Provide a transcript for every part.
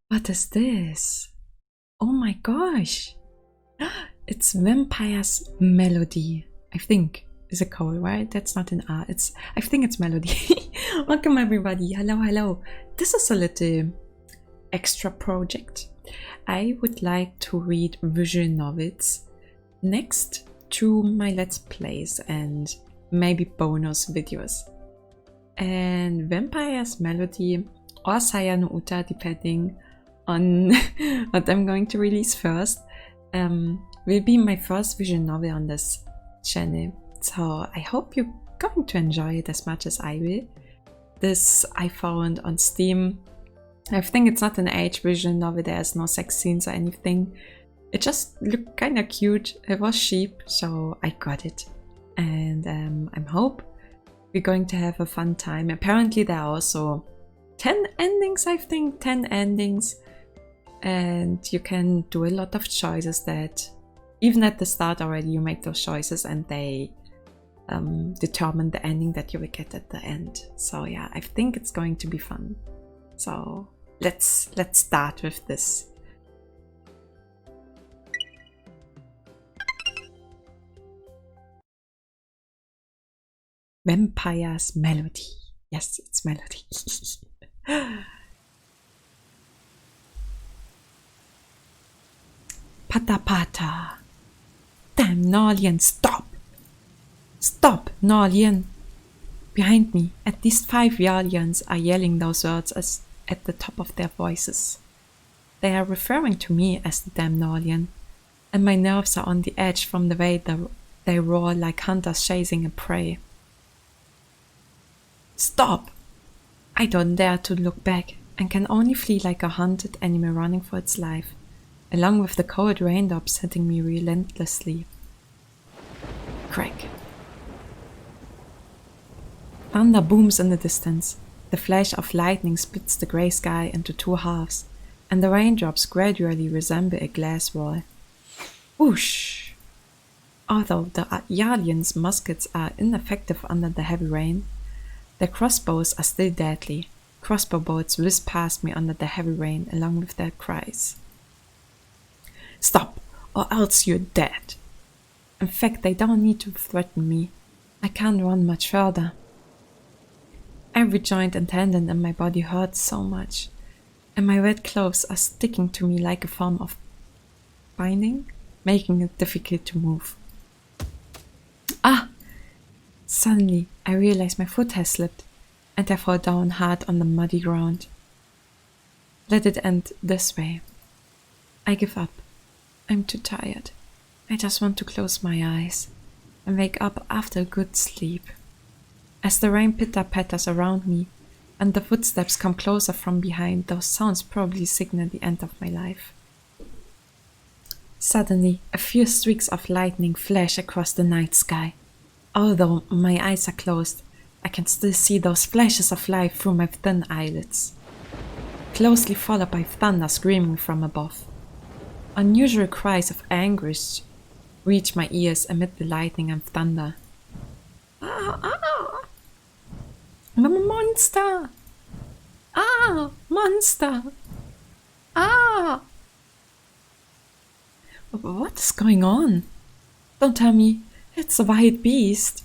What is this? Oh my gosh! It's Vampire's Melody, I think. Is it called, right? That's not an R. I think it's Melody. Welcome everybody. Hello, hello. This is a little extra project. I would like to read visual novels next to my Let's Plays and maybe bonus videos. And Vampire's Melody or Saya no Uta, depending on what I'm going to release first, will be my first visual novel on this channel. So I hope you're going to enjoy it as much as I will. This I found on Steam. I think it's not an age visual novel, there's no sex scenes or anything. It just looked kind of cute. It was cheap, so I got it. And I hope we're going to have a fun time. Apparently there are also 10 endings, I think, 10 endings. And you can do a lot of choices that, even at the start already, you make those choices and they determine the ending that you will get at the end. So yeah, I think it's going to be fun. So let's start with this. Vampire's Melody. Yes, it's Melody. Pata pata. Damn, Norlian, stop! Stop, Norlian! Behind me, at least 5 Yarlians are yelling those words at the top of their voices. They are referring to me as the damn Norlian, and my nerves are on the edge from the way they roar like hunters chasing a prey. Stop! I don't dare to look back and can only flee like a hunted animal running for its life, along with the cold raindrops hitting me relentlessly. Crack. Thunder booms in the distance. The flash of lightning splits the grey sky into 2 halves, and the raindrops gradually resemble a glass wall. Whoosh! Although the Yarlians' muskets are ineffective under the heavy rain, their crossbows are still deadly. Crossbow bolts whiz past me under the heavy rain along with their cries. Stop, or else you're dead. In fact, they don't need to threaten me. I can't run much further. Every joint and tendon in my body hurts so much, and my wet clothes are sticking to me like a form of binding, making it difficult to move. Ah! Suddenly, I realize my foot has slipped, and I fall down hard on the muddy ground. Let it end this way. I give up. I'm too tired. I just want to close my eyes and wake up after a good sleep. As the rain pitter-patters around me and the footsteps come closer from behind, those sounds probably signal the end of my life. Suddenly, a few streaks of lightning flash across the night sky. Although my eyes are closed, I can still see those flashes of light through my thin eyelids, closely followed by thunder screaming from above. Unusual cries of anguish reach my ears amid the lightning and thunder. Ah, ah! Monster! Ah! Monster! Ah! What is going on? Don't tell me it's a wild beast.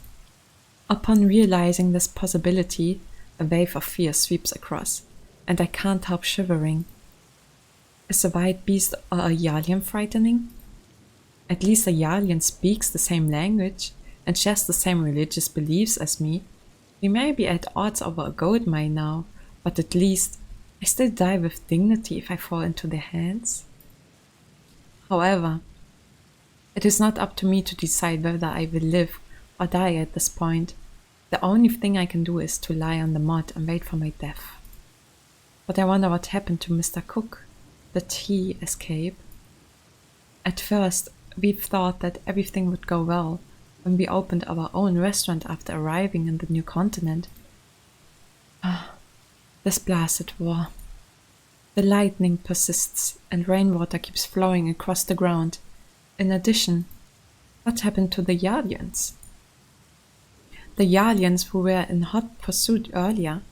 Upon realizing this possibility, a wave of fear sweeps across, and I can't help shivering. Is a wild beast or a Yarlian frightening? At least a Yarlian speaks the same language and shares the same religious beliefs as me. We may be at odds over a gold mine now, but at least I still die with dignity if I fall into their hands. However, it is not up to me to decide whether I will live or die at this point. The only thing I can do is to lie on the mud and wait for my death. But I wonder what happened to Mr. Cook. Did he escape? At first, we thought that everything would go well when we opened our own restaurant after arriving in the new continent. This blasted war. The lightning persists and rainwater keeps flowing across the ground. In addition, what happened to the Yarlians? The Yarlians who were in hot pursuit earlier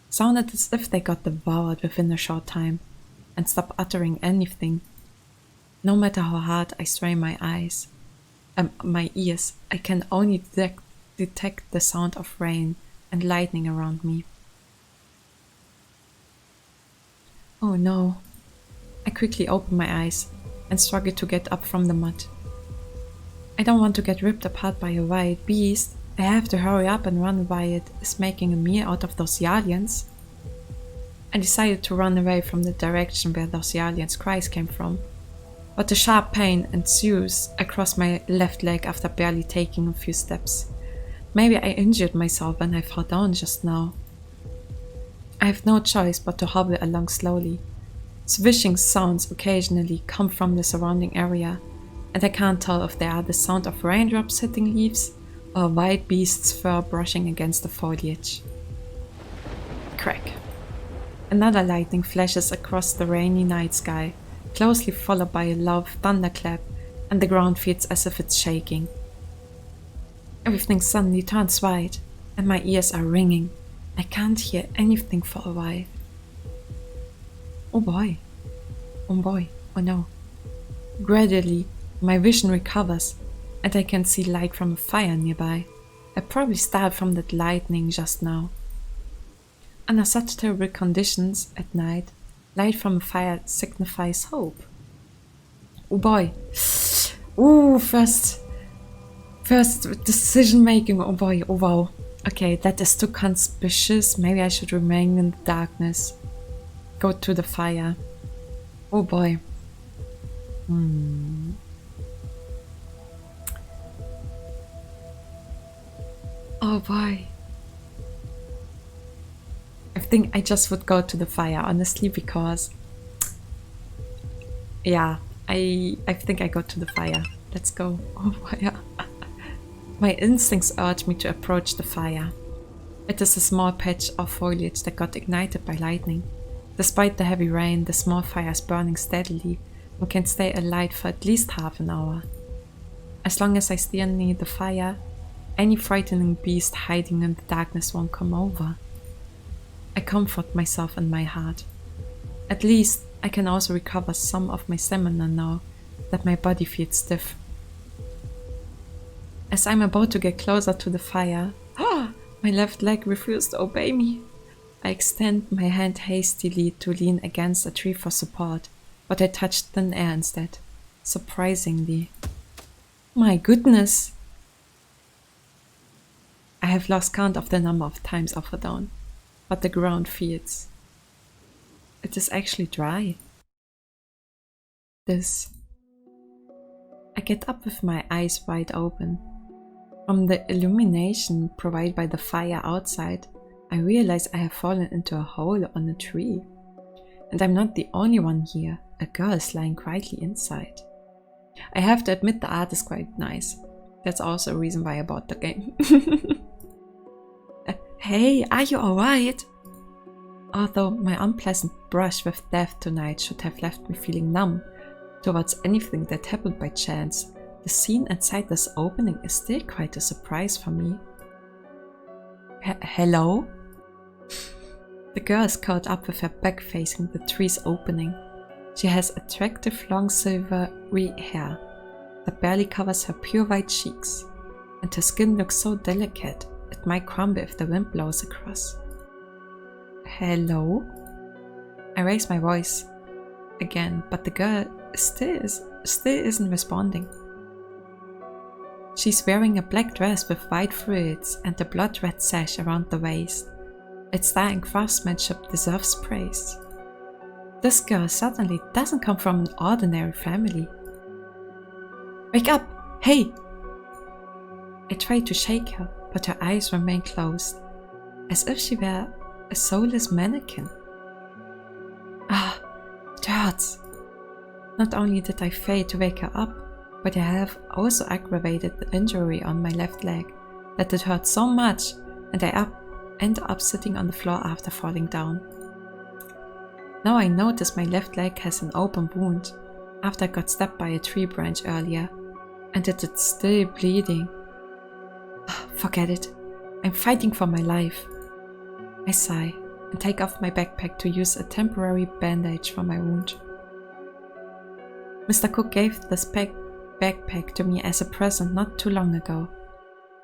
sounded as if they got devoured within a short time, and stop uttering anything. No matter how hard I strain my ears, I can only detect the sound of rain and lightning around me. Oh no. I quickly open my eyes and struggle to get up from the mud. I don't want to get ripped apart by a wild beast. I have to hurry up and run while it is making a meal out of those aliens. I decided to run away from the direction where those aliens' cries came from. But a sharp pain ensues across my left leg after barely taking a few steps. Maybe I injured myself when I fell down just now. I have no choice but to hobble along slowly. Swishing sounds occasionally come from the surrounding area, and I can't tell if they are the sound of raindrops hitting leaves or a wild beast's fur brushing against the foliage. Crack. Another lightning flashes across the rainy night sky, closely followed by a loud thunderclap, and the ground feels as if it's shaking. Everything suddenly turns white, and my ears are ringing. I can't hear anything for a while. Oh boy. Oh boy. Oh no. Gradually, my vision recovers, and I can see light from a fire nearby. I probably started from that lightning just now. Under such terrible conditions at night, light from a fire signifies hope. Oh boy. Ooh, first decision making. Oh boy. Oh wow. Okay, that is too conspicuous. Maybe I should remain in the darkness. Go to the fire. Oh boy. Oh boy. I think I just would go to the fire, honestly, because yeah, I think I go to the fire. Let's go. Oh boy. My instincts urge me to approach the fire. It is a small patch of foliage that got ignited by lightning. Despite the heavy rain, the small fire is burning steadily and can stay alight for at least half an hour. As long as I stay near the fire, any frightening beast hiding in the darkness won't come over. I comfort myself in my heart. At least I can also recover some of my stamina now that my body feels stiff. As I'm about to get closer to the fire, my left leg refused to obey me. I extend my hand hastily to lean against a tree for support, but I touched thin air instead. Surprisingly. My goodness! I have lost count of the number of times I fell down, but the ground feels. It is actually dry. I get up with my eyes wide open. From the illumination provided by the fire outside, I realize I have fallen into a hole on a tree. And I'm not the only one here. A girl is lying quietly inside. I have to admit the art is quite nice. That's also a reason why I bought the game. Hey, are you alright? Although my unpleasant brush with death tonight should have left me feeling numb towards anything that happened by chance, the scene inside this opening is still quite a surprise for me. Hello? The girl is curled up with her back facing the tree's opening. She has attractive long silvery hair that barely covers her pure white cheeks, and her skin looks so delicate it might crumble if the wind blows across. Hello? I raise my voice again, but the girl still isn't responding. She's wearing a black dress with white frills and a blood-red sash around the waist. Its styling craftsmanship deserves praise. This girl certainly doesn't come from an ordinary family. Wake up! Hey! I try to shake her, but her eyes remain closed, as if she were a soulless mannequin. Ah, it hurts. Not only did I fail to wake her up, but I have also aggravated the injury on my left leg that it hurt so much, and I ended up sitting on the floor after falling down. Now I notice my left leg has an open wound after I got stabbed by a tree branch earlier, and that it's still bleeding. Forget it. I'm fighting for my life. I sigh. and take off my backpack to use a temporary bandage for my wound. Mr. Cook gave this backpack to me as a present not too long ago.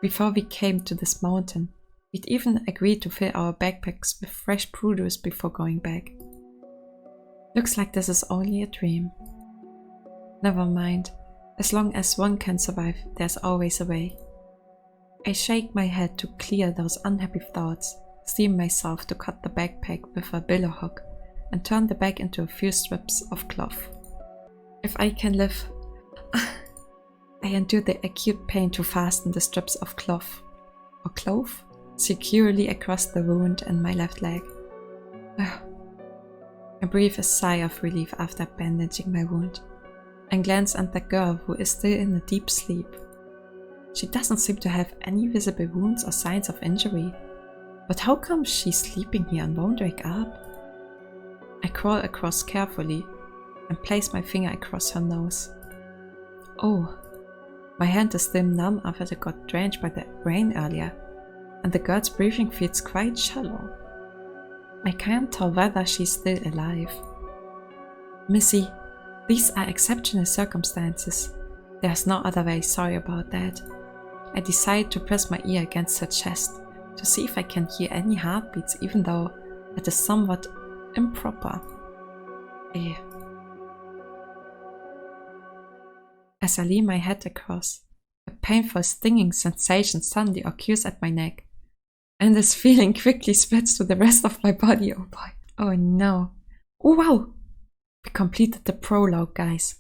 Before we came to this mountain, we'd even agreed to fill our backpacks with fresh produce before going back. Looks like this is only a dream. Never mind. As long as one can survive, there's always a way. I shake my head to clear those unhappy thoughts, steam myself to cut the backpack with a billow hook, and turn the bag into a few strips of cloth. If I can live... I endure the acute pain to fasten the strips of cloth securely across the wound in my left leg. I breathe a sigh of relief after bandaging my wound, and glance at the girl who is still in a deep sleep. She doesn't seem to have any visible wounds or signs of injury, but how come she's sleeping here and won't wake up? I crawl across carefully and place my finger across her nose. Oh, my hand is still numb after it got drenched by the rain earlier, and the girl's breathing feels quite shallow. I can't tell whether she's still alive. Missy, these are exceptional circumstances. There's no other way, sorry about that. I decide to press my ear against her chest to see if I can hear any heartbeats, even though it is somewhat improper. As I lean my head across, a painful stinging sensation suddenly occurs at my neck, and this feeling quickly spreads to the rest of my body. Oh boy. Oh no. Oh wow! We completed the prologue, guys.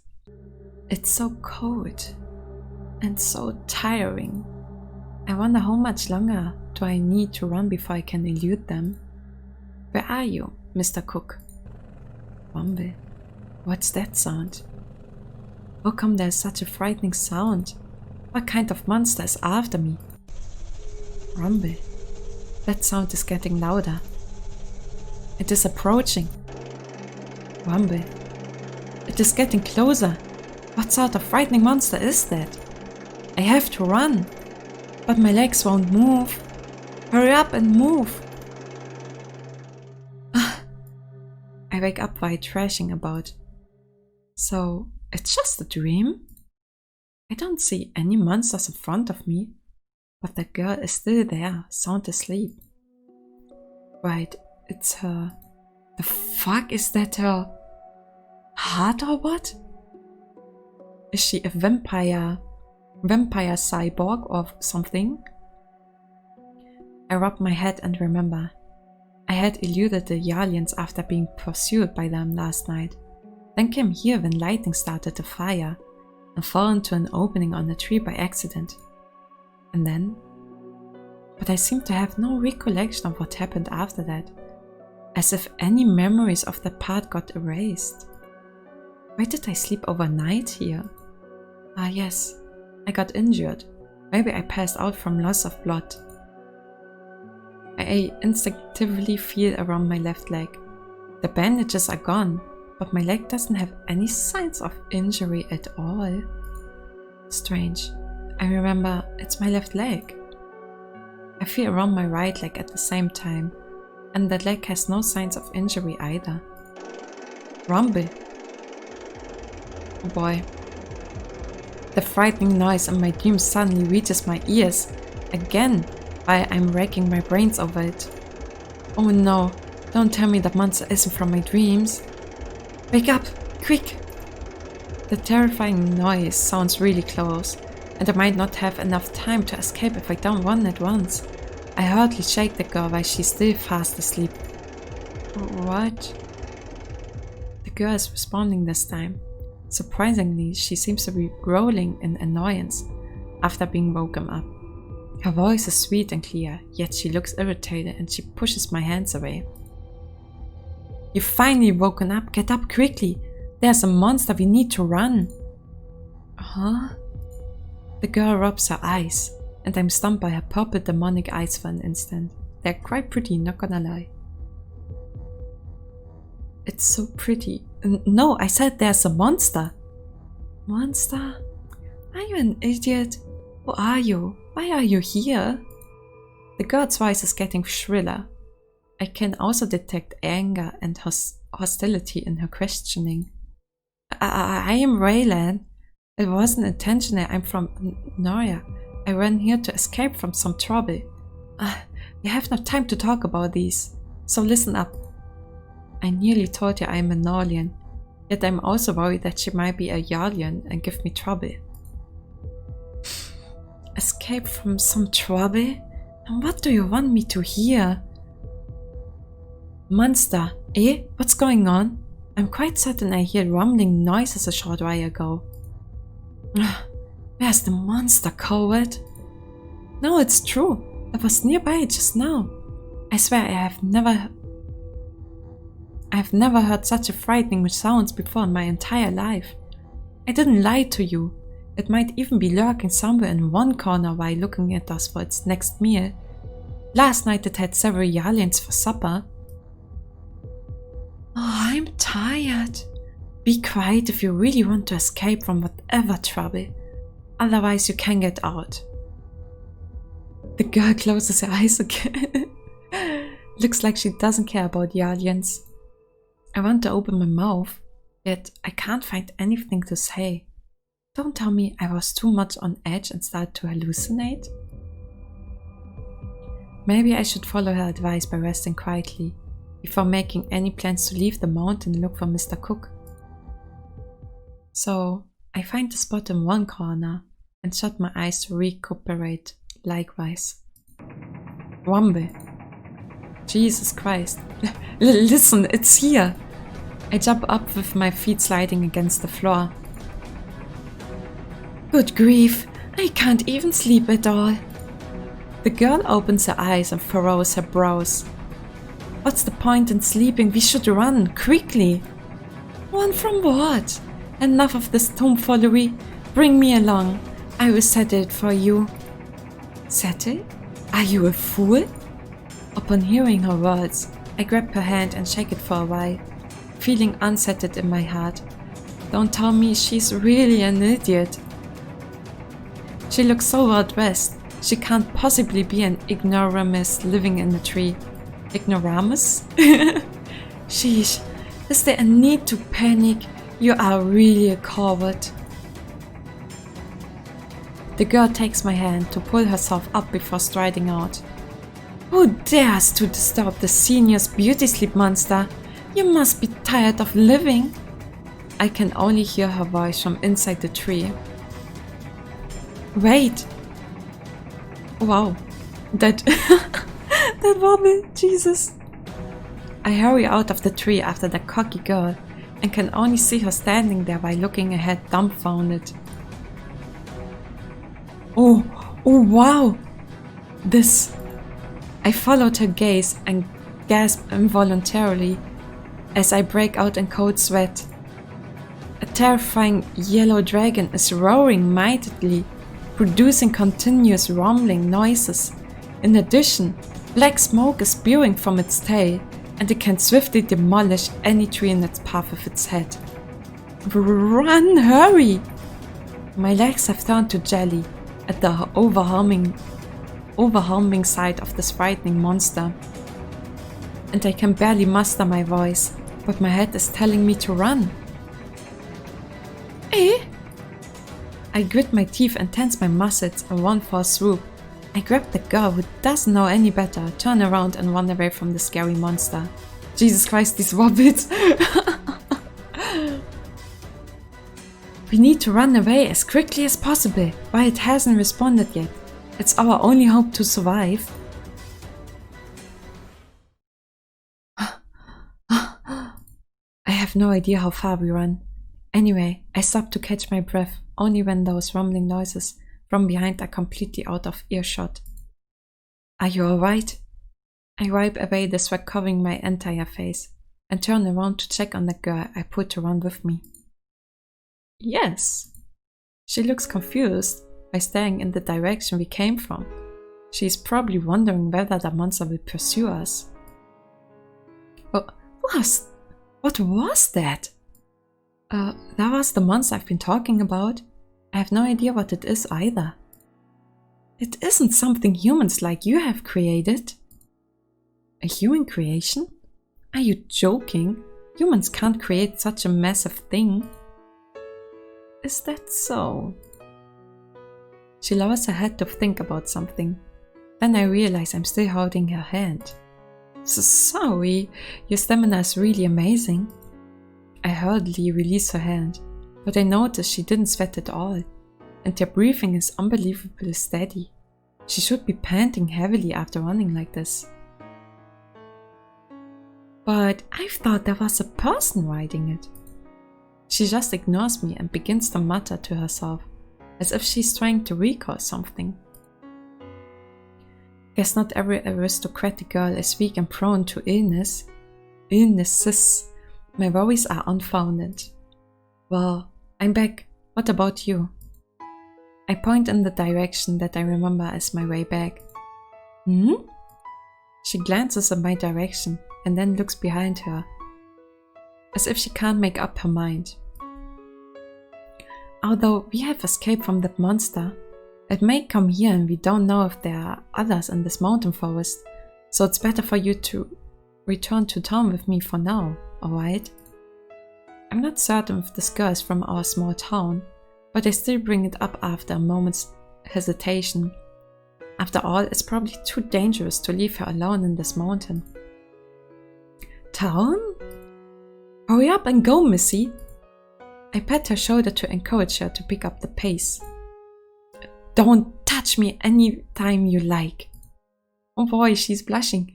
It's so cold and so tiring. I wonder how much longer do I need to run before I can elude them? Where are you, Mr. Cook? Rumble. What's that sound? How come there's such a frightening sound? What kind of monster is after me? Rumble. That sound is getting louder. It is approaching. Rumble. It is getting closer. What sort of frightening monster is that? I have to run. But my legs won't move. Hurry up and move. I wake up while thrashing about. So, it's just a dream? I don't see any monsters in front of me, but the girl is still there, sound asleep. Right, it's her... The fuck, is that her heart or what? Is she a vampire cyborg or something? I rub my head and remember. I had eluded the Yalians after being pursued by them last night, then came here when lightning started the fire and fell into an opening on a tree by accident. And then? But I seem to have no recollection of what happened after that, as if any memories of that part got erased. Why did I sleep overnight here? Ah yes, I got injured. Maybe I passed out from loss of blood. I instinctively feel around my left leg. The bandages are gone, but my leg doesn't have any signs of injury at all. Strange. I remember it's my left leg. I feel around my right leg at the same time, and that leg has no signs of injury either. Rumble. Oh boy. The frightening noise in my dream suddenly reaches my ears, again, while I'm racking my brains over it. Oh no, don't tell me that monster isn't from my dreams. Wake up, quick! The terrifying noise sounds really close, and I might not have enough time to escape if I don't run at once. I hurriedly shake the girl while she's still fast asleep. What? The girl is responding this time. Surprisingly, she seems to be growling in annoyance after being woken up. Her voice is sweet and clear, yet she looks irritated and she pushes my hands away. You've finally woken up, get up quickly! There's a monster, we need to run! Huh? The girl rubs her eyes, and I'm stunned by her purple demonic eyes for an instant. They're quite pretty, not gonna lie. It's so pretty. No, I said there's a monster! Monster? Are you an idiot? Who are you? Why are you here? The girl's voice is getting shriller. I can also detect anger and hostility in her questioning. I am Raylan. It wasn't intentional. I'm from Noria. I ran here to escape from some trouble. We have no time to talk about these, so listen up. I nearly told her I'm a Norlian, yet I'm also worried that she might be a Yarlian and give me trouble. Escape from some trouble? And what do you want me to hear? Monster, eh? What's going on? I'm quite certain I heard rumbling noises a short while ago. Where's the monster, coward? No, it's true. I was nearby just now. I swear I have never heard such a frightening sounds before in my entire life. I didn't lie to you. It might even be lurking somewhere in one corner while looking at us for its next meal. Last night it had several Yarlians for supper. Oh, I'm tired. Be quiet if you really want to escape from whatever trouble. Otherwise you can get out. The girl closes her eyes again. Looks like she doesn't care about Yarlians. I want to open my mouth, yet I can't find anything to say. Don't tell me I was too much on edge and started to hallucinate. Maybe I should follow her advice by resting quietly, before making any plans to leave the mountain and look for Mr. Cook. So I find a spot in one corner and shut my eyes to recuperate likewise. Rumble. Jesus Christ. Listen, it's here. I jump up with my feet sliding against the floor. Good grief, I can't even sleep at all. The girl opens her eyes and furrows her brows. What's the point in sleeping? We should run, quickly. Run from what? Enough of this tomfoolery. Bring me along. I will settle it for you. Settle? Are you a fool? Upon hearing her words, I grab her hand and shake it for a while, feeling unsettled in my heart. Don't tell me she's really an idiot. She looks so well dressed. She can't possibly be an ignoramus living in a tree. Ignoramus? Sheesh, is there a need to panic? You are really a coward. The girl takes my hand to pull herself up before striding out. Who dares to disturb the senior's beauty sleep, monster? You must be tired of living. I can only hear her voice from inside the tree. Wait. Wow. That that wobble, Jesus. I hurry out of the tree after the cocky girl and can only see her standing there while looking ahead dumbfounded. Oh wow. This. I followed her gaze and gasp involuntarily as I break out in cold sweat. A terrifying yellow dragon is roaring mightily, producing continuous rumbling noises. In addition, black smoke is spewing from its tail, and it can swiftly demolish any tree in its path with its head. Run, hurry! My legs have turned to jelly at the overwhelming sight of this frightening monster, and I can barely muster my voice, but my head is telling me to run. Eh? I grit my teeth and tense my muscles in one fell swoop. I grab the girl who doesn't know any better, turn around and run away from the scary monster. Jesus Christ, these rabbits! We need to run away as quickly as possible, while it hasn't responded yet. It's our only hope to survive. I have no idea how far we run. Anyway, I stop to catch my breath, only when those rumbling noises from behind are completely out of earshot. Are you alright? I wipe away the sweat covering my entire face and turn around to check on the girl I put to run with me. Yes. She looks confused by staring in the direction we came from. She is probably wondering whether the monster will pursue us. What was that? That was the monster I've been talking about. I have no idea what it is either. It isn't something humans like you have created. A human creation? Are you joking? Humans can't create such a massive thing. Is that so? She lowers her head to think about something. Then I realize I'm still holding her hand. So sorry, your stamina is really amazing. I hurriedly release her hand, but I notice she didn't sweat at all, and her breathing is unbelievably steady. She should be panting heavily after running like this. But I thought there was a person riding it. She just ignores me and begins to mutter to herself, as if she's trying to recall something. Guess not every aristocratic girl is weak and prone to illnesses. My worries are unfounded. Well, I'm back. What about you? I point in the direction that I remember as my way back. She glances in my direction and then looks behind her, as if she can't make up her mind. Although we have escaped from that monster, it may come here and we don't know if there are others in this mountain forest, so it's better for you to return to town with me for now, alright? I'm not certain if this girl is from our small town, but I still bring it up after a moment's hesitation. After all, it's probably too dangerous to leave her alone in this mountain. Town? Hurry up and go, Missy! I pat her shoulder to encourage her to pick up the pace. Don't touch me any time you like. Oh boy, she's blushing.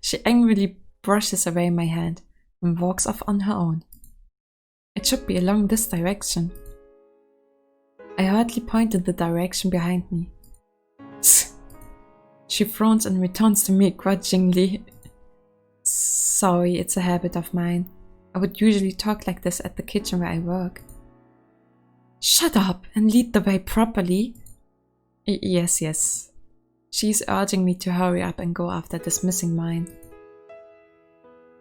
She angrily brushes away my hand and walks off on her own. It should be along this direction. I hurriedly point in the direction behind me. She frowns and returns to me grudgingly. Sorry, it's a habit of mine. I would usually talk like this at the kitchen where I work. Shut up and lead the way properly. Yes. She's urging me to hurry up and go after this missing mine.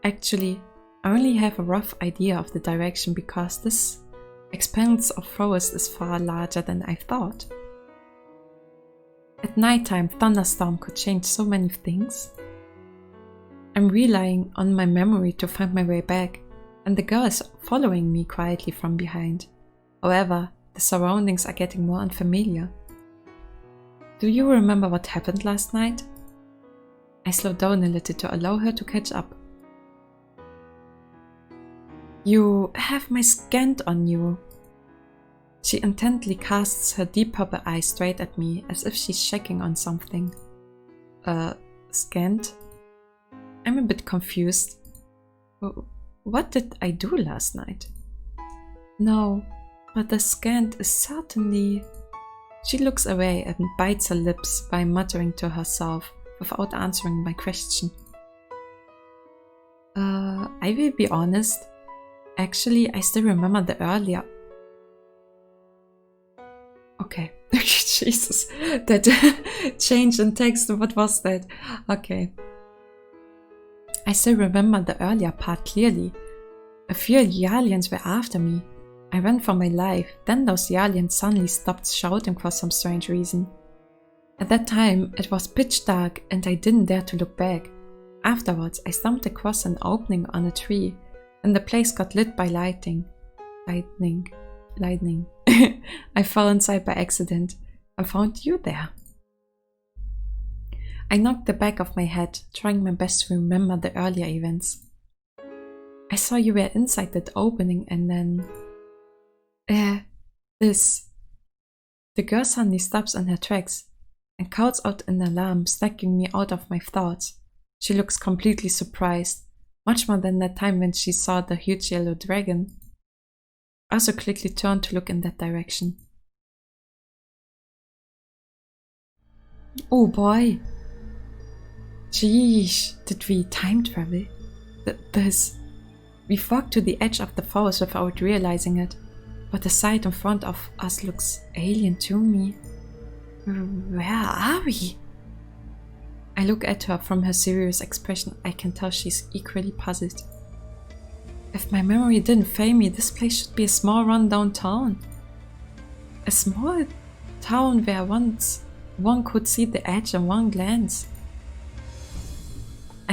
Actually, I only have a rough idea of the direction because this expanse of forest is far larger than I thought. At nighttime, thunderstorm could change so many things. I'm relying on my memory to find my way back, and the girl is following me quietly from behind. However, the surroundings are getting more unfamiliar. Do you remember what happened last night? I slow down a little to allow her to catch up. You have my scent on you. She intently casts her deep purple eyes straight at me as if she's checking on something. Scent? I'm a bit confused. What did I do last night? No, but the scent is certainly... She looks away and bites her lips by muttering to herself without answering my question. I will be honest. Actually, I still remember the earlier... Okay, Jesus, that change in text, what was that? Okay. I still remember the earlier part clearly. A few Yalians were after me. I ran for my life, then those Yalians suddenly stopped shouting for some strange reason. At that time, it was pitch dark and I didn't dare to look back. Afterwards, I stumbled across an opening on a tree, and the place got lit by lightning. I fell inside by accident and found you there. I knocked the back of my head, trying my best to remember the earlier events. I saw you were inside that opening and then... this. The girl suddenly stops in her tracks and calls out in alarm, snagging me out of my thoughts. She looks completely surprised, much more than that time when she saw the huge yellow dragon. I also quickly turned to look in that direction. Oh boy! Jeez, did we time travel? We walked to the edge of the forest without realizing it, but the sight in front of us looks alien to me. Where are we? I look at her. From her serious expression, I can tell she's equally puzzled. If my memory didn't fail me, this place should be a small run-down town. A small town where once one could see the edge in one glance.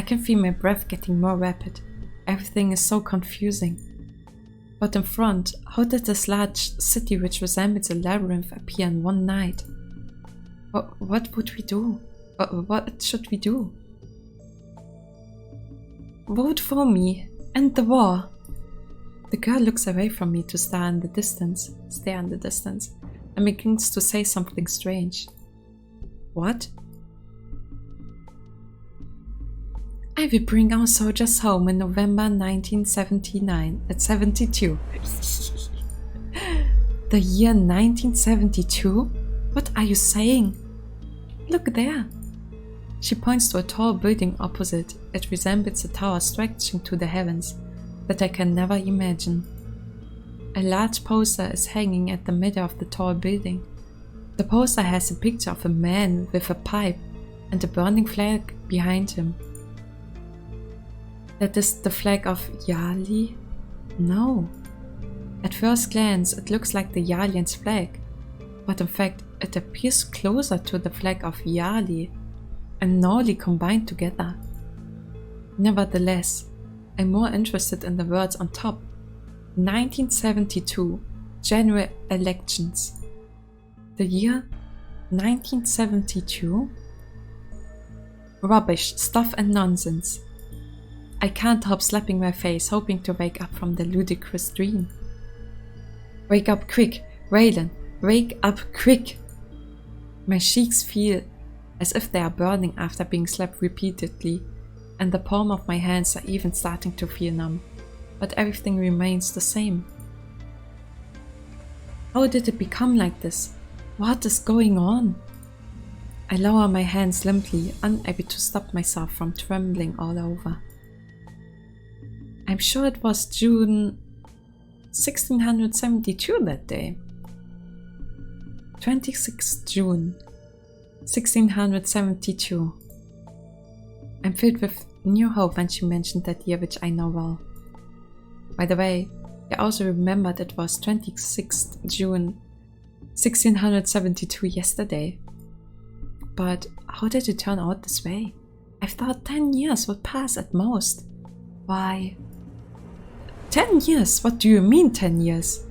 I can feel my breath getting more rapid. Everything is so confusing. But in front, how did this large city which resembles a labyrinth appear in one night? What would we do? What should we do? Vote for me. End the war. The girl looks away from me to stare in the distance, and begins to say something strange. What? I will bring our soldiers home in November 1979 at 72. The year 1972? What are you saying? Look there. She points to a tall building opposite. It resembles a tower stretching to the heavens that I can never imagine. A large poster is hanging at the middle of the tall building. The poster has a picture of a man with a pipe and a burning flag behind him. That is the flag of Yali? No. At first glance, it looks like the Yalian's flag, but in fact, it appears closer to the flag of Yali and Noli combined together. Nevertheless, I'm more interested in the words on top. 1972 general elections. The year 1972? Rubbish, stuff and nonsense. I can't help slapping my face, hoping to wake up from the ludicrous dream. Wake up quick, Raylan, wake up quick! My cheeks feel as if they are burning after being slapped repeatedly, and the palm of my hands are even starting to feel numb, but everything remains the same. How did it become like this? What is going on? I lower my hands limply, unable to stop myself from trembling all over. I'm sure it was June 1672 that day. 26th June 1672. I'm filled with new hope when she mentioned that year, which I know well. By the way, I also remembered it was 26th June 1672 yesterday. But how did it turn out this way? I thought 10 years would pass at most. Why? 10 years? What do you mean 10 years?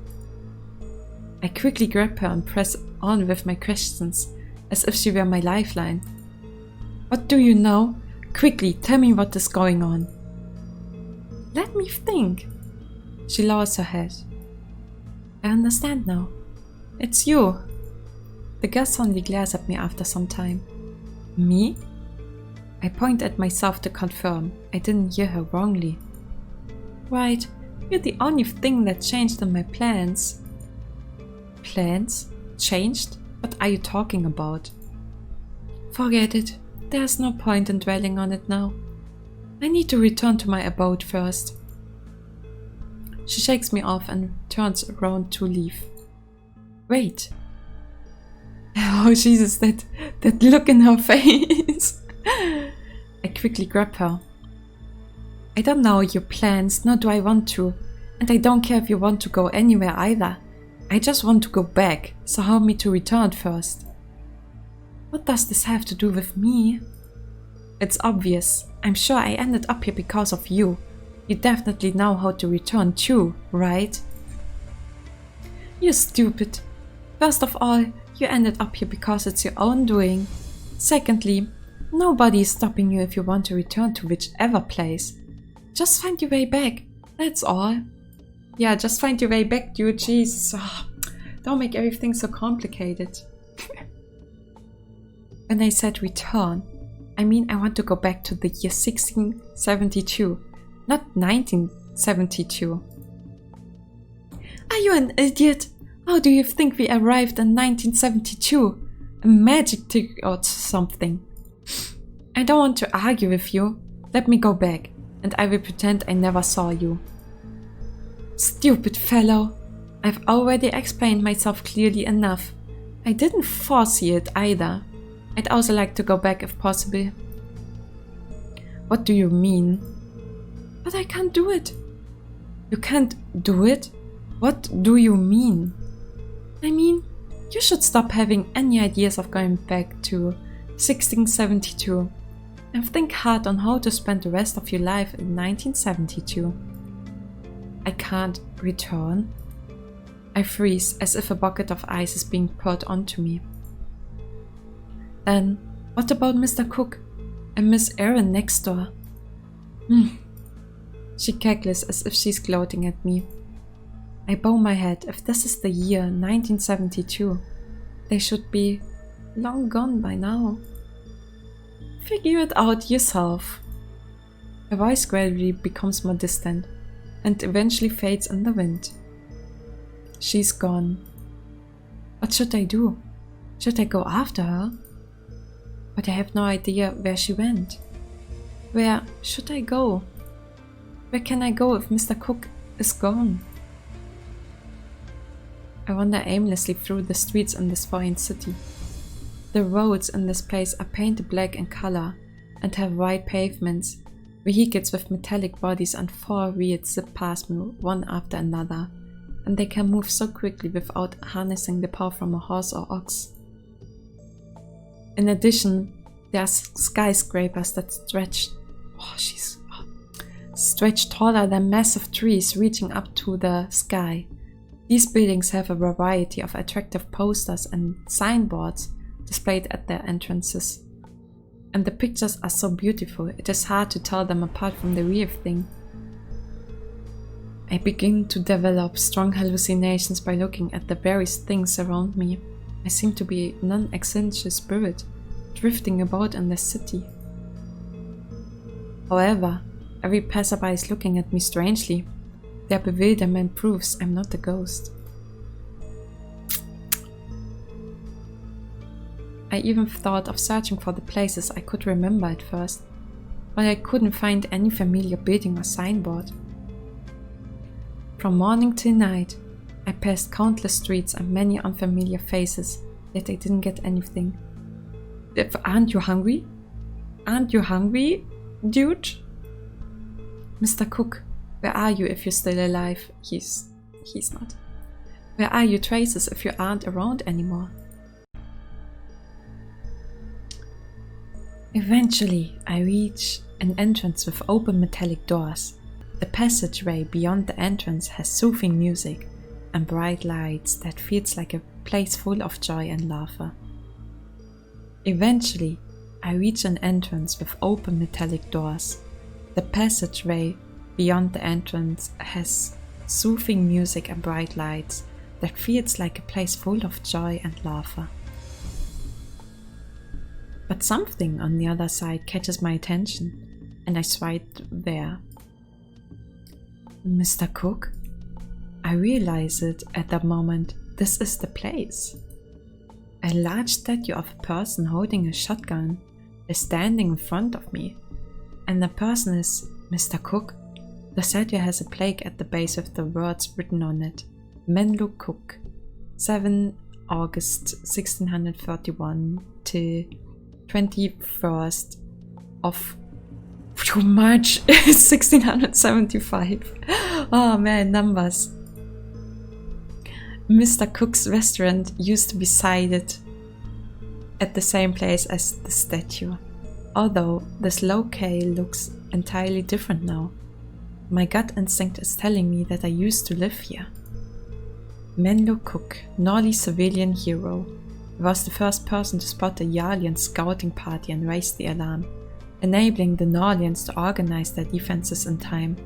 I quickly grab her and press on with my questions, as if she were my lifeline. What do you know? Quickly, tell me what is going on. Let me think. She lowers her head. I understand now. It's you. The girl suddenly glares at me after some time. Me? I point at myself to confirm I didn't hear her wrongly. Right, you're the only thing that changed in my plans. Plans? Changed? What are you talking about? Forget it. There's no point in dwelling on it now. I need to return to my abode first. She shakes me off and turns around to leave. Wait. Oh Jesus, that look in her face. I quickly grab her. I don't know your plans, nor do I want to. And I don't care if you want to go anywhere either. I just want to go back, so help me to return first. What does this have to do with me? It's obvious. I'm sure I ended up here because of you. You definitely know how to return too, right? You're stupid. First of all, you ended up here because it's your own doing. Secondly, nobody is stopping you if you want to return to whichever place. Just find your way back, that's all. Yeah, just find your way back, dude, Jesus. Oh, don't make everything so complicated. When I said return, I mean I want to go back to the year 1672, not 1972. Are you an idiot? How do you think we arrived in 1972? A magic trick or something. I don't want to argue with you. Let me go back, and I will pretend I never saw you. Stupid fellow. I've already explained myself clearly enough. I didn't foresee it either. I'd also like to go back if possible. What do you mean? But I can't do it. You can't do it? What do you mean? I mean, you should stop having any ideas of going back to 1672. and think hard on how to spend the rest of your life in 1972. I can't return. I freeze as if a bucket of ice is being poured onto me. Then, what about Mr. Cook and Miss Erin next door? She cackles as if she's gloating at me. I bow my head. If this is the year 1972, they should be long gone by now. Figure it out yourself. Her voice gradually becomes more distant and eventually fades in the wind. She's gone. What should I do? Should I go after her? But I have no idea where she went. Where should I go? Where can I go if Mr. Cook is gone? I wander aimlessly through the streets in this foreign city. The roads in this place are painted black in color and have wide pavements. Vehicles with metallic bodies and four wheels zip past me one after another, and they can move so quickly without harnessing the power from a horse or ox. In addition, there are skyscrapers that stretch taller than massive trees reaching up to the sky. These buildings have a variety of attractive posters and signboards displayed at their entrances. And the pictures are so beautiful, it is hard to tell them apart from the real thing. I begin to develop strong hallucinations by looking at the various things around me. I seem to be a non-existent spirit, drifting about in the city. However, every passerby is looking at me strangely. Their bewilderment proves I'm not a ghost. I even thought of searching for the places I could remember at first, but I couldn't find any familiar building or signboard. From morning till night, I passed countless streets and many unfamiliar faces, yet I didn't get anything. Aren't you hungry? Aren't you hungry, dude? Mr. Cook, where are you if you're still alive? He's not. Where are your traces if you aren't around anymore? Eventually, I reach an entrance with open metallic doors. The passageway beyond the entrance has soothing music and bright lights that feels like a place full of joy and laughter. Eventually, I reach an entrance with open metallic doors. The passageway beyond the entrance has soothing music and bright lights that feels like a place full of joy and laughter. But something on the other side catches my attention, and I swipe there. Mr. Cook? I realize it at that moment. This is the place. A large statue of a person holding a shotgun is standing in front of me, and the person is Mr. Cook. The statue has a plaque at the base with the words written on it. Menlo Cook, 7 August 1631 to 21st of March 1675. Oh man, numbers. Mr. Cook's restaurant used to be sited at the same place as the statue, although this locale looks entirely different now. My gut instinct is telling me that I used to live here. Menlo Cook, Norley civilian hero, was the first person to spot the Yarlian scouting party and raise the alarm, enabling the Norlians to organize their defenses in time.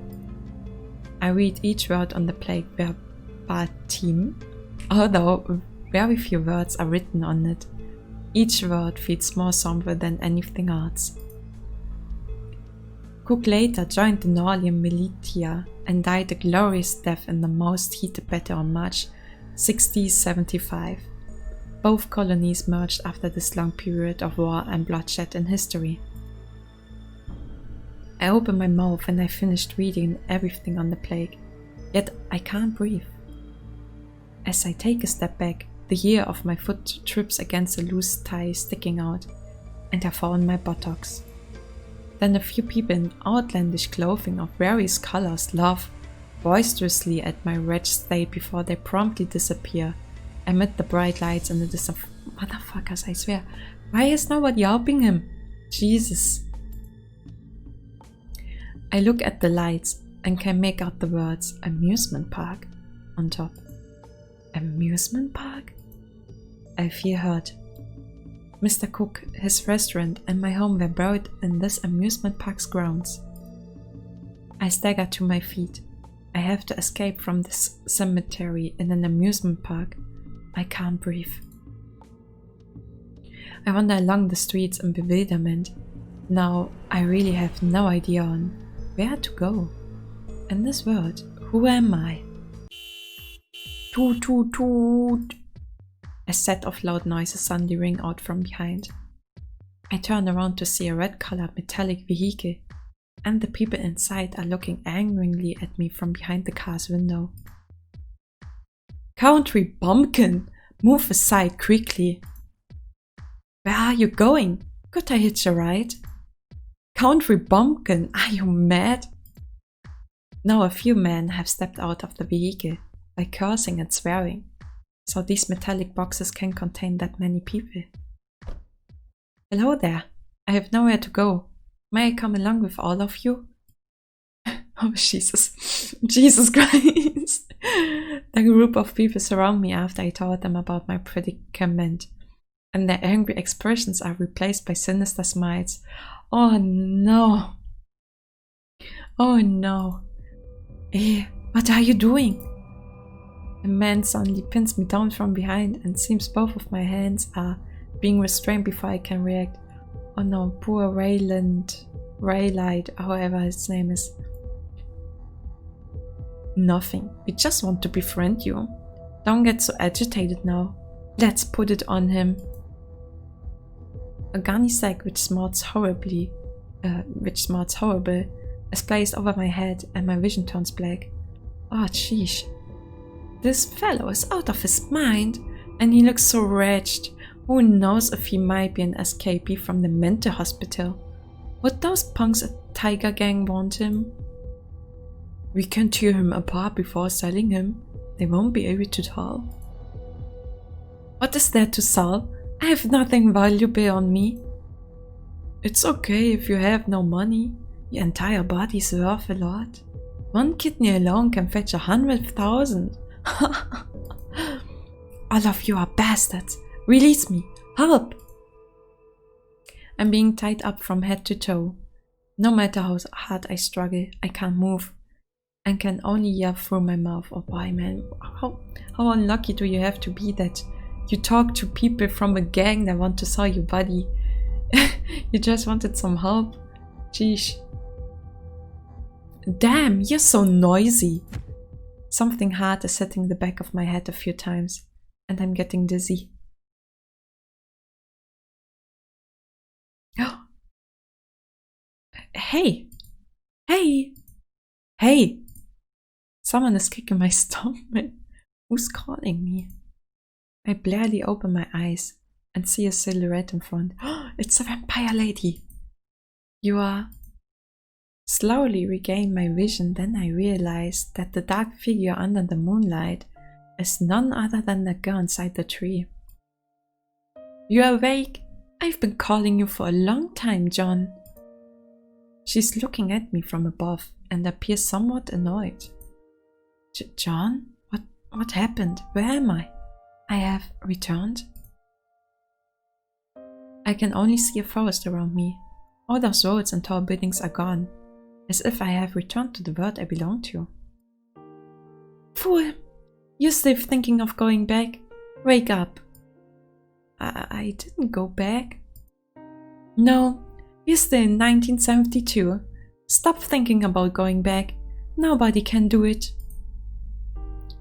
I read each word on the plaque verbatim, although very few words are written on it. Each word feels more somber than anything else. Cook later joined the Norlian militia and died a glorious death in the most heated battle on March 1675. Both colonies merged after this long period of war and bloodshed in history. I open my mouth and I finished reading everything on the plaque, yet I can't breathe. As I take a step back, the ear of my foot trips against a loose tie sticking out, and I fall on my buttocks. Then a few people in outlandish clothing of various colors laugh boisterously at my wretched state before they promptly disappear amid the bright lights and the distance. Motherfuckers, I swear. Why is nobody helping him? Jesus. I look at the lights and can make out the words amusement park on top. Amusement park? I feel hurt. Mr. Cook, his restaurant, and my home were buried in this amusement park's grounds. I stagger to my feet. I have to escape from this cemetery in an amusement park. I can't breathe. I wander along the streets in bewilderment. Now I really have no idea on where to go. In this world, who am I? Toot toot toot! A set of loud noises suddenly ring out from behind. I turn around to see a red-colored metallic vehicle, and the people inside are looking angrily at me from behind the car's window. Country bumpkin! Move aside quickly! Where are you going? Could I hitch a ride? Country bumpkin, are you mad? Now a few men have stepped out of the vehicle, by cursing and swearing, so these metallic boxes can contain that many people. Hello there, I have nowhere to go. May I come along with all of you? Oh Jesus, Jesus Christ! A group of people surround me after I told them about my predicament, and their angry expressions are replaced by sinister smiles. Oh no! Oh no! What are you doing? A man suddenly pins me down from behind and seems both of my hands are being restrained before I can react. Oh no, poor Raylight, however his name is. Nothing, we just want to befriend you. Don't get so agitated now. Let's put it on him. A gunny sack which smarts horrible, is placed over my head and my vision turns black. Oh sheesh. This fellow is out of his mind and he looks so wretched. Who knows if he might be an escapee from the mental hospital? Would those punks at Tiger Gang want him? We can tear him apart before selling him. They won't be able to tell. What is there to sell? I have nothing valuable on me. It's okay if you have no money. Your entire body's worth a lot. One kidney alone can fetch 100,000. All of you are bastards. Release me. Help! I'm being tied up from head to toe. No matter how hard I struggle, I can't move and can only yell through my mouth. Oh boy, man, how unlucky do you have to be that you talk to people from a gang that want to sell your body? You just wanted some help? Sheesh. Damn, you're so noisy. Something hard is hitting the back of my head a few times, and I'm getting dizzy. Hey! Hey! Hey! Someone is kicking my stomach. Who's calling me? I barely open my eyes and see a silhouette in front. It's a vampire lady! You are... Slowly regain my vision, then I realize that the dark figure under the moonlight is none other than the girl inside the tree. You are awake? I've been calling you for a long time, John. She's looking at me from above and appears somewhat annoyed. John? What happened? Where am I? I have returned? I can only see a forest around me. All those roads and tall buildings are gone, as if I have returned to the world I belong to. Fool! You're still thinking of going back? Wake up! I didn't go back. No, we're still in 1972. Stop thinking about going back. Nobody can do it.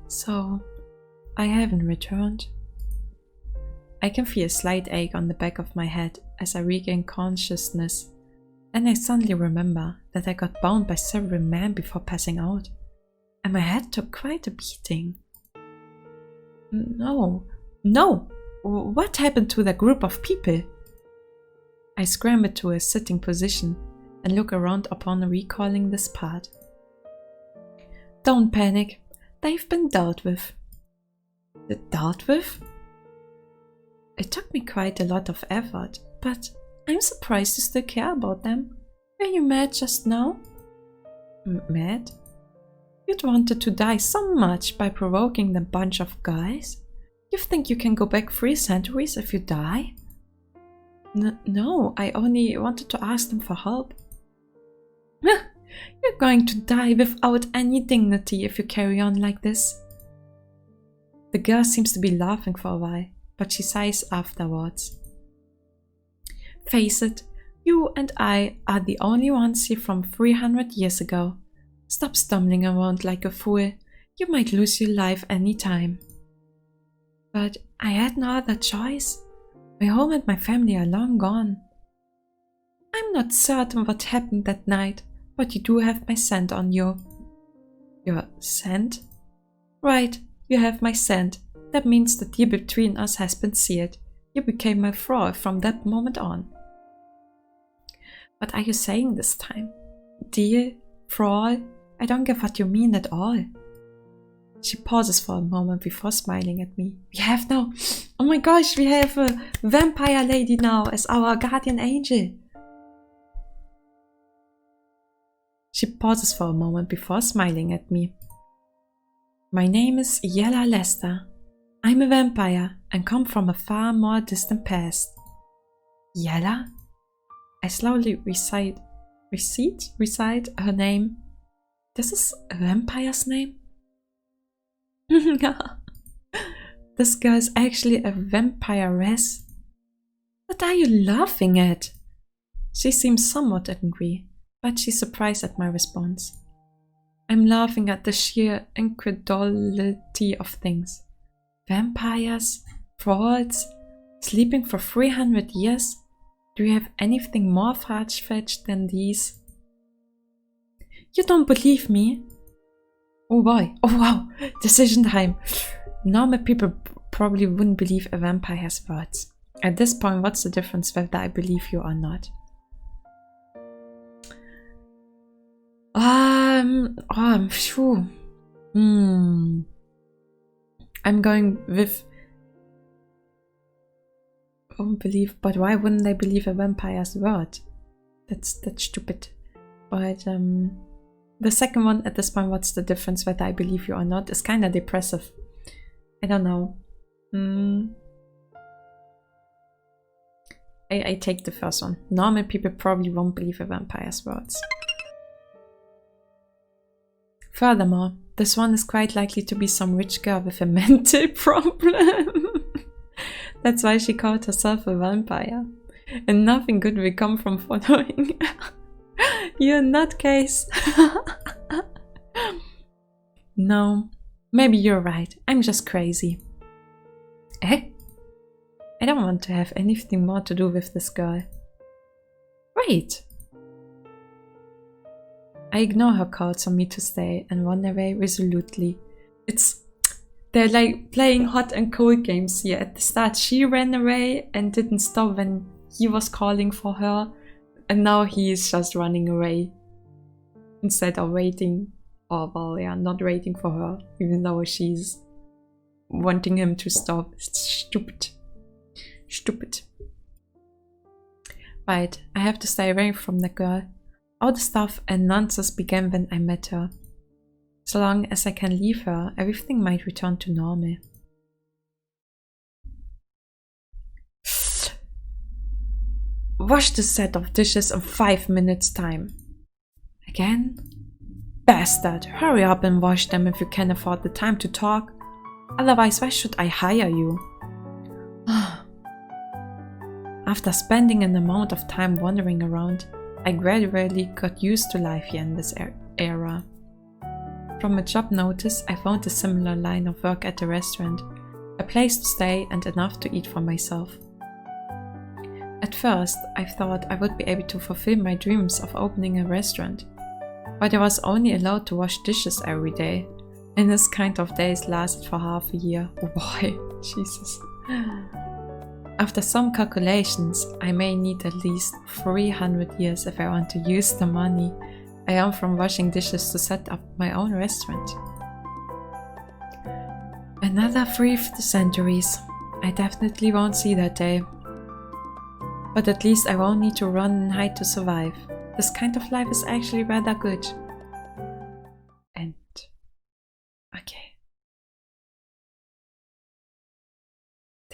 So, I haven't returned. I can feel a slight ache on the back of my head as I regain consciousness, and I suddenly remember that I got bound by several men before passing out, and my head took quite a beating. No! What happened to that group of people? I scramble to a sitting position and look around upon recalling this part. Don't panic, they've been dealt with. Dealt with? It took me quite a lot of effort, but I'm surprised you still care about them. Were you mad just now? Mad? You'd wanted to die so much by provoking the bunch of guys? You think you can go back 3 centuries if you die? No, I only wanted to ask them for help. You're going to die without any dignity if you carry on like this. The girl seems to be laughing for a while, but she sighs afterwards. Face it, you and I are the only ones here from 300 years ago. Stop stumbling around like a fool. You might lose your life any time. But I had no other choice. My home and my family are long gone. I'm not certain what happened that night, but you do have my scent on you. Your scent? Right, you have my scent. That means the deal between us has been sealed. You became my thrall from that moment on. What are you saying this time? Deal? Thrall? I don't get what you mean at all. She pauses for a moment before smiling at me. We have now... Oh my gosh, we have a vampire lady now as our guardian angel. She pauses for a moment before smiling at me. My name is Yella Lester. I'm a vampire and come from a far more distant past. Yella? I slowly recite her name. This is a vampire's name? This girl is actually a vampiress. What are you laughing at? She seems somewhat angry, but she's surprised at my response. I'm laughing at the sheer incredulity of things. Vampires? Thralls? Sleeping for 300 years? Do you have anything more far-fetched than these? You don't believe me? Oh boy. Oh wow. Decision time. Normal people probably wouldn't believe a vampire's words. At this point, what's the difference whether I believe you or not? Phew. I'm going with... Oh, believe, but why wouldn't they believe a vampire's word? That's stupid. But the second one, at this point, what's the difference whether I believe you or not, is kind of depressive. I don't know. I take the first one. Normal people probably won't believe a vampire's words. Furthermore, this one is quite likely to be some rich girl with a mental problem. That's why she called herself a vampire. And nothing good will come from following. You're a nutcase. No, maybe you're right. I'm just crazy. Eh? I don't want to have anything more to do with this girl. Wait. I ignore her calls on me to stay and run away resolutely. They're like playing hot and cold games here. At the start she ran away and didn't stop when he was calling for her. And now he is just running away. Instead of waiting. Or well, yeah, not waiting for her. Even though she's wanting him to stop. It's stupid. Stupid. Right, I have to stay away from the girl. All the stuff and nonsense began when I met her. So long as I can leave her, everything might return to normal. Wash the set of dishes in 5 minutes time. Again? Bastard, hurry up and wash them if you can afford the time to talk. Otherwise, why should I hire you? After spending an amount of time wandering around, I gradually got used to life here in this era. From a job notice, I found a similar line of work at the restaurant, a place to stay and enough to eat for myself. At first, I thought I would be able to fulfill my dreams of opening a restaurant, but I was only allowed to wash dishes every day, and this kind of days lasted for half a year. Oh boy, Jesus. After some calculations, I may need at least 300 years if I want to use the money I earn from washing dishes to set up my own restaurant. Another 3 centuries. I definitely won't see that day. But at least I won't need to run and hide to survive. This kind of life is actually rather good.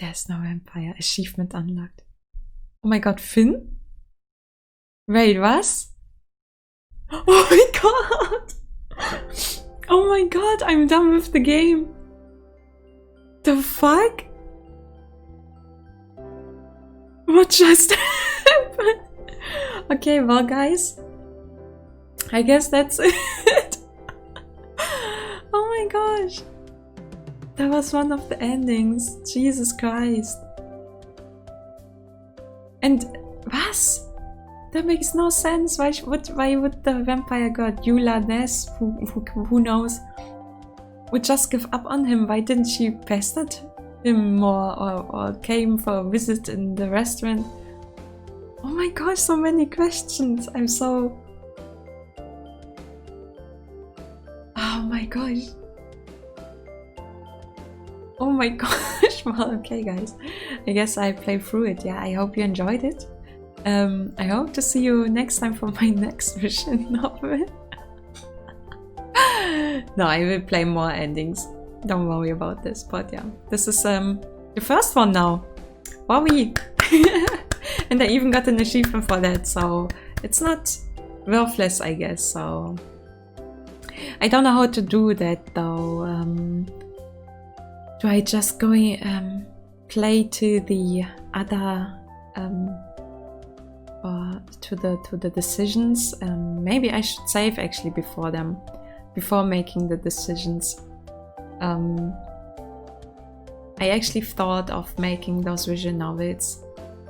There's no vampire. Achievement unlocked. Oh my god, Finn? Wait, was? Oh my god! Oh my god, I'm done with the game. The fuck? What just happened? Okay, well guys, I guess that's it. Oh my gosh. That was one of the endings. Jesus Christ. And was? That makes no sense. Why would the vampire god Eula Ness, who knows, would just give up on him? Why didn't she pester him more or came for a visit in the restaurant? Oh my gosh, so many questions. I'm so... Oh my gosh. Oh my gosh. Well, okay guys. I guess I played through it. Yeah, I hope you enjoyed it. I hope to see you next time for my next vision novel. No, I will play more endings. Don't worry about this. But yeah, this is the first one now. Wowie! And I even got an achievement for that, so it's not worthless, I guess. So I don't know how to do that though. Do I just go play to the other or to the decisions? Maybe I should save actually before making the decisions. I actually thought of making those visual novels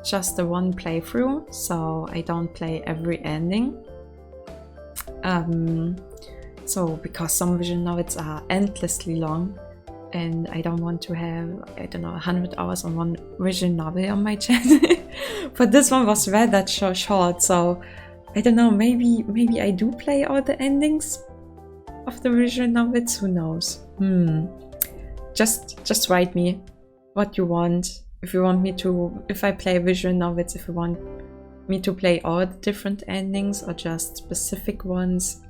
just the one playthrough, so I don't play every ending. So because some visual novels are endlessly long, and I don't want to have, I don't know, 100 hours on one visual novel on my channel. But this one was rather short, so I don't know, maybe I do play all the endings of the visual novels, who knows. Just write me what you want. If you want me to, if I play visual novels, if you want me to play all the different endings or just specific ones.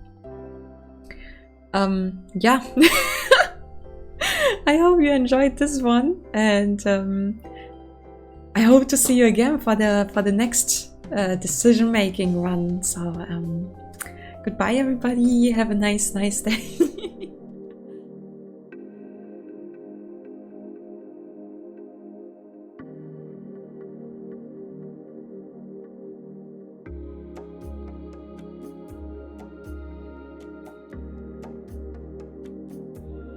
Yeah. I hope you enjoyed this one, and I hope to see you again for the next decision making run. So goodbye everybody, have a nice day.